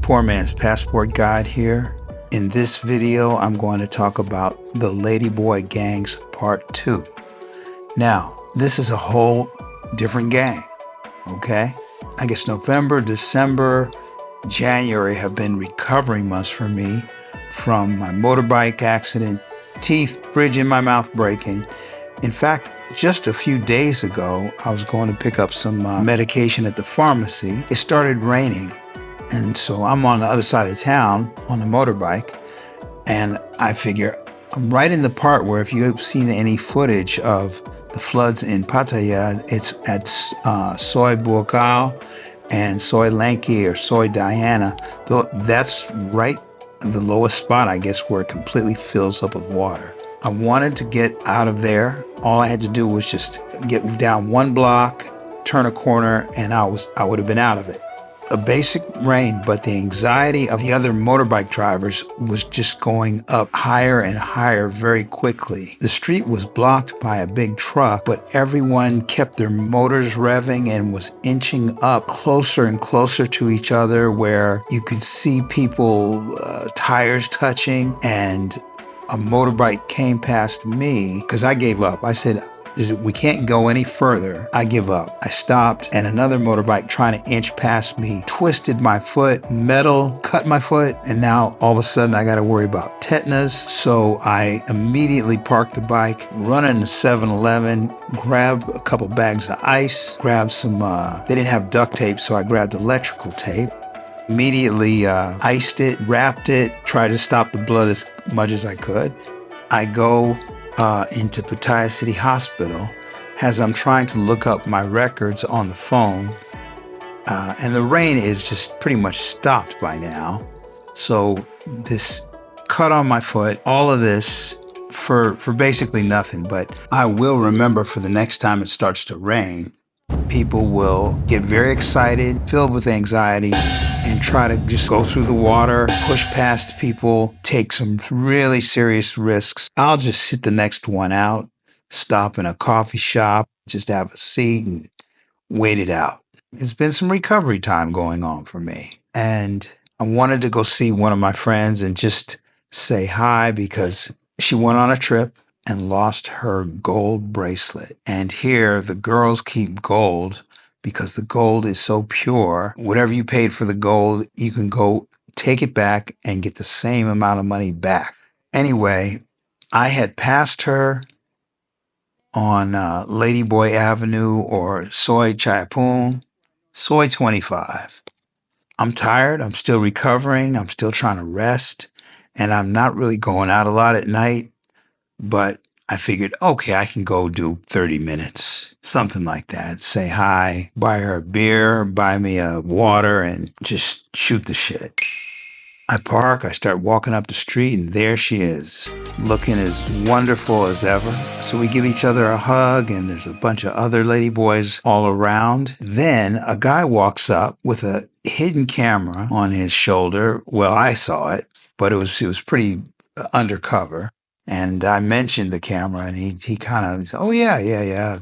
Poor Man's Passport Guide here. In this video, I'm going to talk about the Ladyboy Gangs Part 2. Now, this is a whole different gang, okay? I guess November, December, January have been recovery months for me from my motorbike accident, teeth, bridge in my mouth breaking. In fact, just a few days ago, I was going to pick up some medication at the pharmacy. It started raining. And so I'm on the other side of town on a motorbike, and I figure I'm right in the part where, if you've seen any footage of the floods in Pattaya, it's at Soy Buakaw and Soy Lanky or Soy Diana. That's right the lowest spot, I guess, where it completely fills up with water. I wanted to get out of there. All I had to do was just get down one block, turn a corner, and I would have been out of it. A basic rain, but the anxiety of the other motorbike drivers was just going up higher and higher very quickly. The street was blocked by a big truck, but everyone kept their motors revving and was inching up closer and closer to each other, where you could see people, tires touching, and a motorbike came past me because I gave up. I said, we can't go any further. I give up. I stopped, and another motorbike trying to inch past me twisted my foot, metal, cut my foot, and now all of a sudden I got to worry about tetanus. So I immediately parked the bike, run into 7-Eleven, grab a couple bags of ice, grab some, they didn't have duct tape, so I grabbed electrical tape. Immediately iced it, wrapped it, tried to stop the blood as much as I could. I go into Pattaya City Hospital as I'm trying to look up my records on the phone. And the rain is just pretty much stopped by now. So this cut on my foot, all of this for basically nothing. But I will remember, for the next time it starts to rain, people will get very excited, filled with anxiety, and try to just go through the water, push past people, take some really serious risks. I'll just sit the next one out, stop in a coffee shop, just have a seat and wait it out. It's been some recovery time going on for me. And I wanted to go see one of my friends and just say hi, because she went on a trip and lost her gold bracelet. And here the girls keep gold because the gold is so pure. Whatever you paid for the gold, you can go take it back and get the same amount of money back. Anyway, I had passed her on Ladyboy Avenue, or Soy Chayapun, Soy 25. I'm tired. I'm still recovering. I'm still trying to rest. And I'm not really going out a lot at night. But I figured, okay, I can go do 30 minutes, something like that. Say hi, buy her a beer, buy me a water, and just shoot the shit. I park, I start walking up the street, and there she is, looking as wonderful as ever. So we give each other a hug, and there's a bunch of other ladyboys all around. Then a guy walks up with a hidden camera on his shoulder. Well, I saw it, but it was pretty undercover. And I mentioned the camera, and he kind of said, oh, yeah.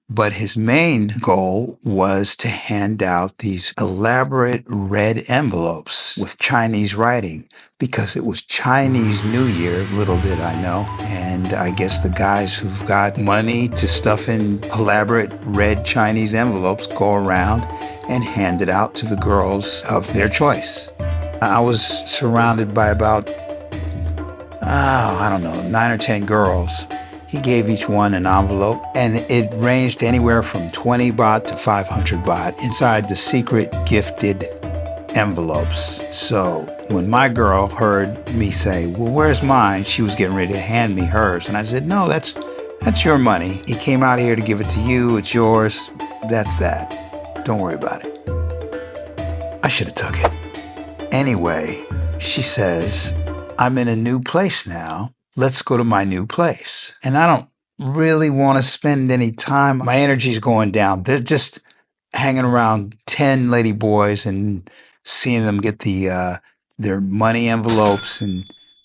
But his main goal was to hand out these elaborate red envelopes with Chinese writing, because it was Chinese New Year, little did I know. And I guess the guys who've got money to stuff in elaborate red Chinese envelopes go around and hand it out to the girls of their choice. I was surrounded by about 9 or 10 girls. He gave each one an envelope, and it ranged anywhere from 20 baht to 500 baht inside the secret gifted envelopes. So when my girl heard me say, well, where's mine? She was getting ready to hand me hers. And I said, no, that's your money. He came out here to give it to you. It's yours. That's that. Don't worry about it. I should have took it. Anyway, she says, I'm in a new place now. Let's go to my new place. And I don't really want to spend any time. My energy's going down. They're just hanging around 10 lady boys and seeing them get their money envelopes, and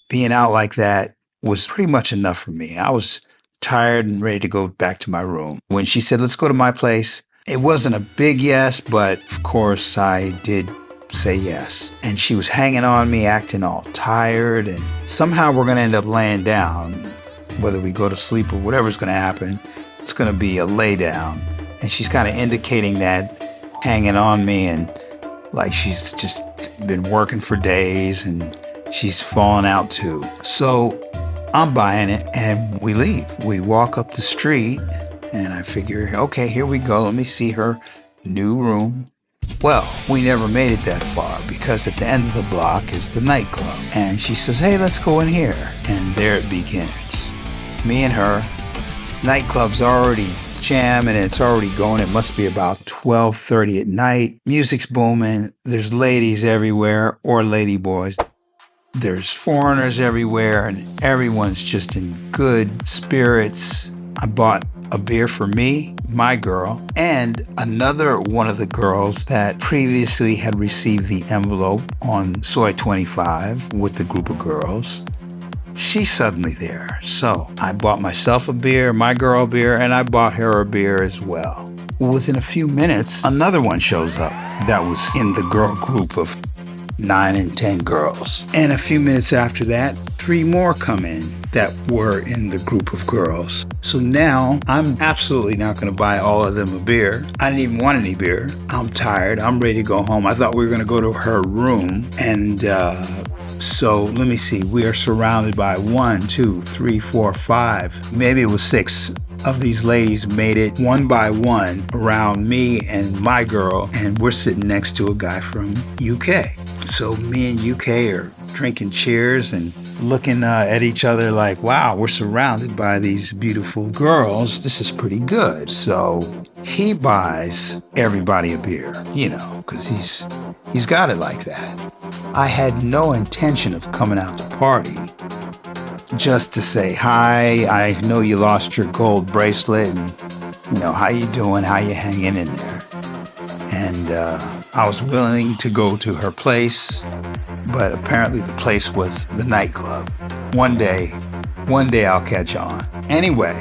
being out like that was pretty much enough for me. I was tired and ready to go back to my room. When she said, let's go to my place, it wasn't a big yes, but of course I did say yes. And she was hanging on me, acting all tired, and somehow we're gonna end up laying down. Whether we go to sleep or whatever's gonna happen, it's gonna be a lay down. And she's kind of indicating that, hanging on me, and like she's just been working for days and she's fallen out too. So I'm buying it and we leave. We walk up the street and I figure, okay, here we go. Let me see her new room. Well, we never made it that far because at the end of the block is the nightclub. And she says, hey, let's go in here. And there it begins. Me and her. Nightclub's already jamming and it's already going. It must be about 12:30 at night. Music's booming. There's ladies everywhere, or ladyboys. There's foreigners everywhere and everyone's just in good spirits. I bought a beer for me, my girl, and another one of the girls that previously had received the envelope on Soy 25 with the group of girls. She's suddenly there. So I bought myself a beer, my girl a beer, and I bought her a beer as well. Within a few minutes, another one shows up that was in the girl group of 9 and 10 girls. And a few minutes after that, 3 more come in that were in the group of girls. So now I'm absolutely not going to buy all of them a beer. I didn't even want any beer. I'm tired. I'm ready to go home. I thought we were going to go to her room. And so let me see. We are surrounded by 1, 2, 3, 4, 5. Maybe it was 6 of these ladies made it one by one around me and my girl. And we're sitting next to a guy from UK. So me and UK are drinking cheers and looking at each other like, wow, we're surrounded by these beautiful girls. This is pretty good. So he buys everybody a beer, you know, because he's got it like that. I had no intention of coming out to party just to say, hi, I know you lost your gold bracelet and, you know, how you doing? How you hanging in there? And I was willing to go to her place, but apparently the place was the nightclub. One day I'll catch on. Anyway,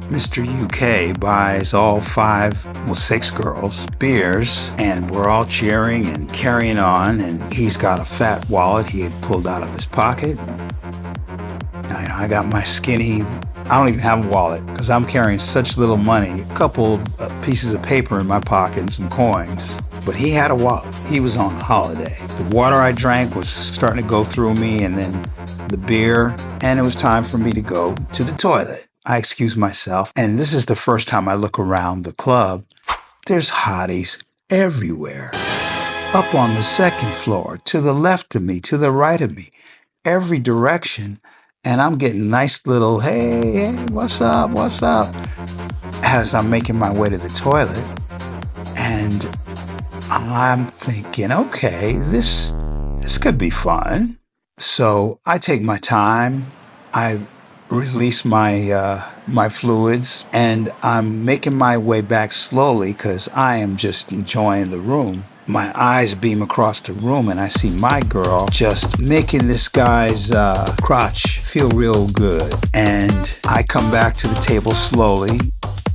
Mr. UK buys all 6 girls beers, and we're all cheering and carrying on, and he's got a fat wallet he had pulled out of his pocket. I got my skinny, I don't even have a wallet because I'm carrying such little money, a couple pieces of paper in my pocket and some coins. But he had a wallet. He was on holiday. The water I drank was starting to go through me, and then the beer, and it was time for me to go to the toilet. I excused myself, and this is the first time I look around the club. There's hotties everywhere. Up on the second floor, to the left of me, to the right of me, every direction. And I'm getting nice little, hey, what's up, as I'm making my way to the toilet. And I'm thinking, okay, this could be fun. So I take my time. I release my fluids, and I'm making my way back slowly because I am just enjoying the room. My eyes beam across the room and I see my girl just making this guy's crotch feel real good. And I come back to the table slowly,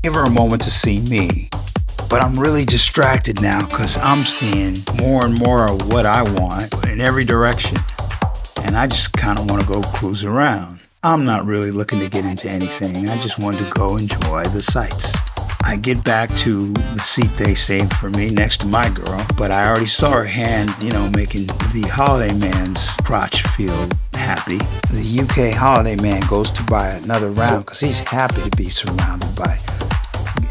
give her a moment to see me. But I'm really distracted now because I'm seeing more and more of what I want in every direction. And I just kind of want to go cruise around. I'm not really looking to get into anything. I just wanted to go enjoy the sights. I get back to the seat they saved for me next to my girl, but I already saw her hand, making the holiday man's crotch feel happy. The UK holiday man goes to buy another round because he's happy to be surrounded by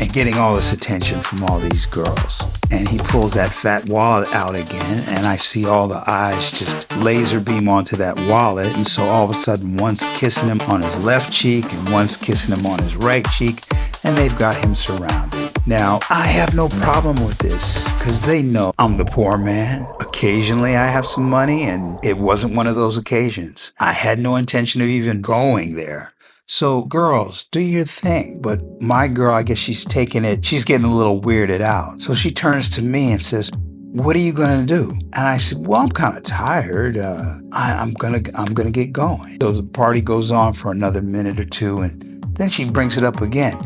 and getting all this attention from all these girls. And he pulls that fat wallet out again, and I see all the eyes just laser beam onto that wallet. And so all of a sudden, one's kissing him on his left cheek and one's kissing him on his right cheek, and they've got him surrounded. Now, I have no problem with this because they know I'm the poor man. Occasionally I have some money, and it wasn't one of those occasions. I had no intention of even going there. So girls, do your thing. But my girl, I guess she's getting a little weirded out. So she turns to me and says, what are you going to do? And I said, well, I'm kind of tired. I'm going to get going. So the party goes on for another minute or two, and then she brings it up again.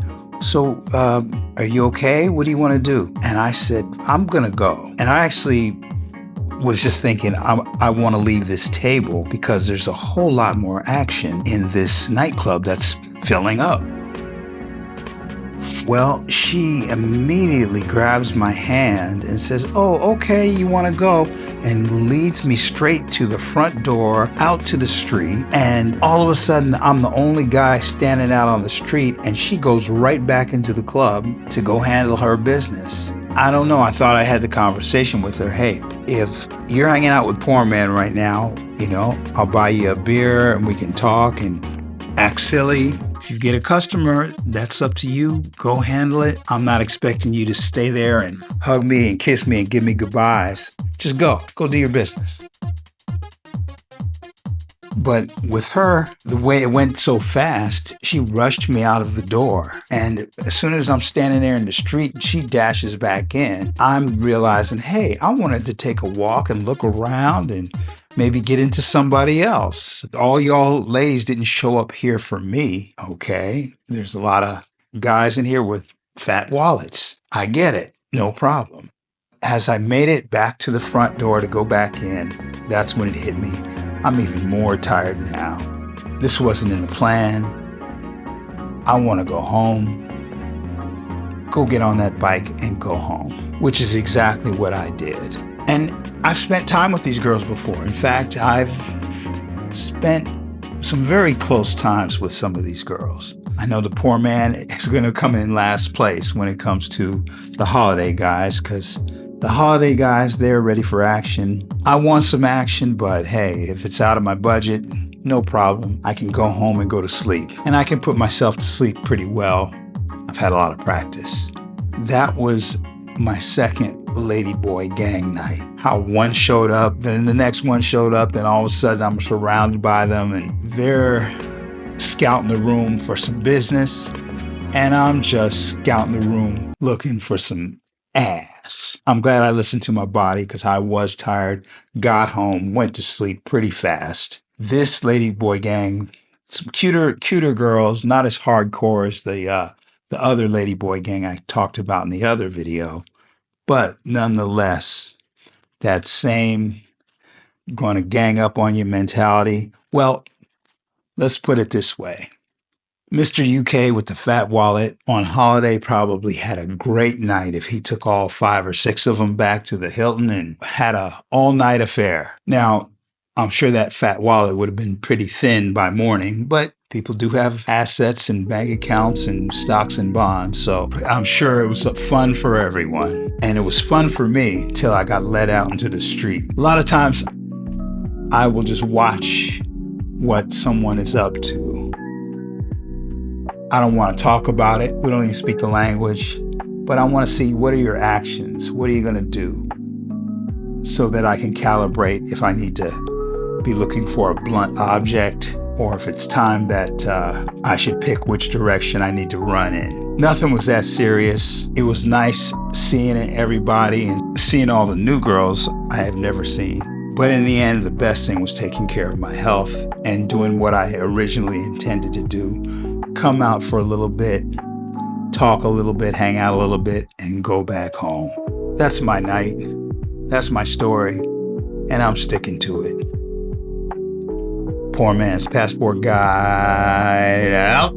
So, are you okay? What do you want to do? And I said, I'm going to go. And I actually was just thinking, I want to leave this table because there's a whole lot more action in this nightclub that's filling up. Well, she immediately grabs my hand and says, "Oh, okay, you want to go," and leads me straight to the front door, out to the street. And all of a sudden, I'm the only guy standing out on the street, and she goes right back into the club to go handle her business. I don't know. I thought I had the conversation with her. Hey, if you're hanging out with Poor Man right now, I'll buy you a beer and we can talk and act silly. If you get a customer, that's up to you. Go handle it. I'm not expecting you to stay there and hug me and kiss me and give me goodbyes. Just go do your business. But with her, the way it went so fast, she rushed me out of the door. And as soon as I'm standing there in the street, she dashes back in. I'm realizing, hey, I wanted to take a walk and look around and maybe get into somebody else. All y'all ladies didn't show up here for me, okay? There's a lot of guys in here with fat wallets. I get it, no problem. As I made it back to the front door to go back in, that's when it hit me. I'm even more tired now. This wasn't in the plan. I want to go home, go get on that bike and go home, which is exactly what I did. And I've spent time with these girls before. In fact, I've spent some very close times with some of these girls. I know the Poor Man is going to come in last place when it comes to the holiday guys, because the holiday guys, they're ready for action. I want some action, but hey, if it's out of my budget, no problem. I can go home and go to sleep. And I can put myself to sleep pretty well. I've had a lot of practice. That was my second Ladyboy gang night. How one showed up, then the next one showed up, and all of a sudden I'm surrounded by them and they're scouting the room for some business. And I'm just scouting the room looking for some ass. I'm glad I listened to my body because I was tired, got home, went to sleep pretty fast. This Ladyboy gang, some cuter girls, not as hardcore as the other Ladyboy gang I talked about in the other video, but nonetheless, that same gonna gang up on you mentality. Well, let's put it this way. Mr. UK with the fat wallet on holiday probably had a great night if he took all 5 or 6 of them back to the Hilton and had a all-night affair. Now, I'm sure that fat wallet would have been pretty thin by morning, but people do have assets and bank accounts and stocks and bonds, so I'm sure it was fun for everyone. And it was fun for me till I got let out into the street. A lot of times, I will just watch what someone is up to. I don't want to talk about it. We don't even speak the language. But I want to see, what are your actions? What are you going to do? So that I can calibrate if I need to be looking for a blunt object, or if it's time that I should pick which direction I need to run in. Nothing was that serious. It was nice seeing everybody and seeing all the new girls I have never seen. But in the end, the best thing was taking care of my health and doing what I originally intended to do. Come out for a little bit, talk a little bit, hang out a little bit, and go back home. That's my night. That's my story. And I'm sticking to it. Poor Man's Passport Guide out.